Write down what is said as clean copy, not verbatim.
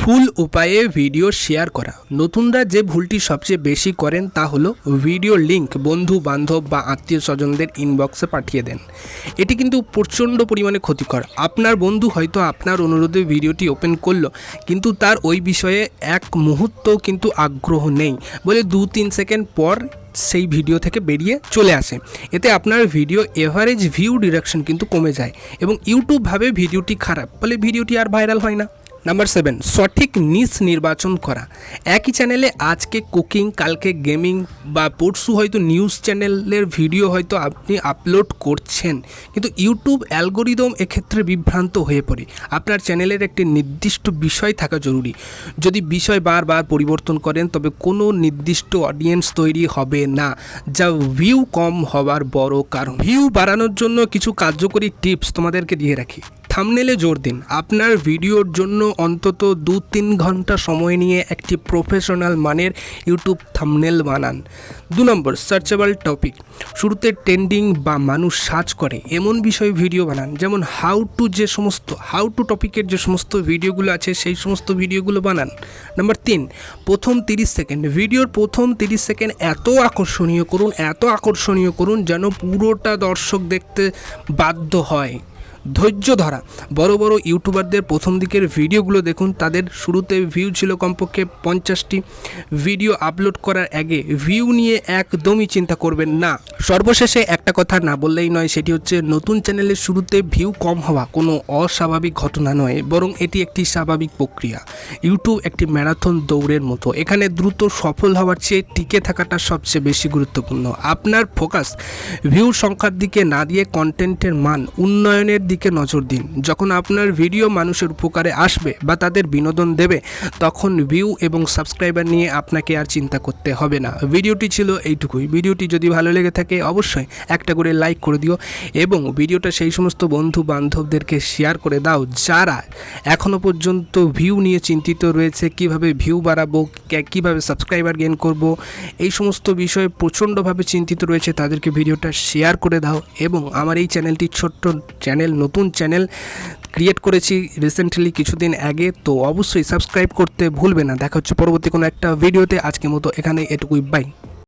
ভুল উপায়ে video share করা। নতুনরা যে ভুলটি সবচেয়ে বেশি করেন তা হলো ভিডিও লিঙ্ক বন্ধু বান্ধব বা আত্মীয় স্বজনদের ইনবক্সে পাঠিয়ে দেন। এটি কিন্তু প্রচণ্ড পরিমাণে ক্ষতিকর। আপনার বন্ধু হয়তো আপনার অনুরোধে ভিডিওটি ওপেন করলো, কিন্তু তার ওই বিষয়ে এক মুহূর্তও কিন্তু আগ্রহ নেই বলে 2-3 সেকেন্ড পর সেই ভিডিও থেকে বেরিয়ে চলে আসে। এতে আপনার ভিডিও এভারেজ ভিউ ডিরেকশন কিন্তু কমে যায় এবং ইউটিউব ভাবে ভিডিওটি খারাপ, বলে ভিডিওটি আর ভাইরাল হয় না। নাম্বার 7, সঠিক নিশ নির্বাচন করা। একই চ্যানেলে আজকে কুকিং, কালকে গেমিং বা পরশু হয়তো নিউজ চ্যানেলের ভিডিও হয়তো আপনি আপলোড করছেন, কিন্তু ইউটিউব অ্যালগোরিদম এক্ষেত্রে বিভ্রান্ত হয়ে পড়ে। আপনার চ্যানেলের একটি নির্দিষ্ট বিষয় থাকা জরুরি। যদি বিষয় বারবার পরিবর্তন করেন তবে কোনো নির্দিষ্ট অডিয়েন্স তৈরি হবে না, যা ভিউ কম হওয়ার বড় কারণ। ভিউ বাড়ানোর জন্য কিছু কার্যকরী টিপস তোমাদেরকে দিয়ে রাখি। থাম্বনেলে জোর দিন। আপনার ভিডিওর জন্য অন্তত 2-3 ঘন্টা সময় নিয়ে একটি প্রফেশনাল মানের ইউটিউব থাম্বনেল বানান। 2 নম্বর, সার্চেবল টপিক। শুরুতে ট্রেন্ডিং বা মানুষ সার্চ করে এমন বিষয়ে ভিডিও বানান, যেমন হাউ টু টপিকের যে সমস্ত ভিডিওগুলো আছে সেই সমস্ত ভিডিওগুলো বানান। নাম্বার 3, প্রথম 30 সেকেন্ড। ভিডিওর প্রথম 30 সেকেন্ড এত আকর্ষণীয় করুন যেন পুরোটা দর্শক দেখতে বাধ্য হয়। ধৈর্য ধরা। বড় বড় ইউটিউবারদের প্রথম দিকের ভিডিওগুলো দেখুন, তাদের শুরুতে ভিউ ছিল কমপক্ষে 50টি। ভিডিও আপলোড করার আগে ভিউ নিয়ে একদমই চিন্তা করবেন না। সর্বশেষে একটা কথা না বললেই নয়, সেটি হচ্ছে নতুন চ্যানেলের শুরুতে ভিউ কম হওয়া কোনো অস্বাভাবিক ঘটনা নয়, বরং এটি একটি স্বাভাবিক প্রক্রিয়া। ইউটিউব একটি ম্যারাথন দৌড়ের মতো, এখানে দ্রুত সফল হওয়ার চেয়ে টিকে থাকাটা সবচেয়ে বেশি গুরুত্বপূর্ণ। আপনার ফোকাস ভিউ সংখ্যার দিকে না দিয়ে কন্টেন্টের মান উন্নয়নের দিকে নজর দিন। যখন আপনার ভিডিও মানুষের উপকারে আসবে বা তাদের বিনোদন দেবে, তখন ভিউ এবং সাবস্ক্রাইবার নিয়ে আপনাকে আর চিন্তা করতে হবে না। ভিডিওটি ছিল এইটুকুই। ভিডিওটি যদি ভালো লেগে থাকে অবশ্যই একটা করে লাইক করে দিও এবং ভিডিওটা সেই সমস্ত বন্ধু বান্ধবদেরকে শেয়ার করে দাও যারা এখনও পর্যন্ত ভিউ নিয়ে চিন্তিত রয়েছে, কিভাবে ভিউ বাড়াবো, কিভাবে সাবস্ক্রাইবার গেইন করব, এই সমস্ত বিষয়ে প্রচণ্ডভাবে চিন্তিত রয়েছে। তাদেরকে ভিডিওটা শেয়ার করে দাও এবং আমার এই চ্যানেলটি ছোট্ট চ্যানেল, নতুন চ্যানেল ক্রিয়েট করেছি রিসেন্টলি কিছুদিন আগে, তো অবশ্যই সাবস্ক্রাইব করতে ভুলবে না। দেখা হচ্ছে পরবর্তী কোনো একটা ভিডিওতে। আজকের মতো এখানে এটুকুই, বাই।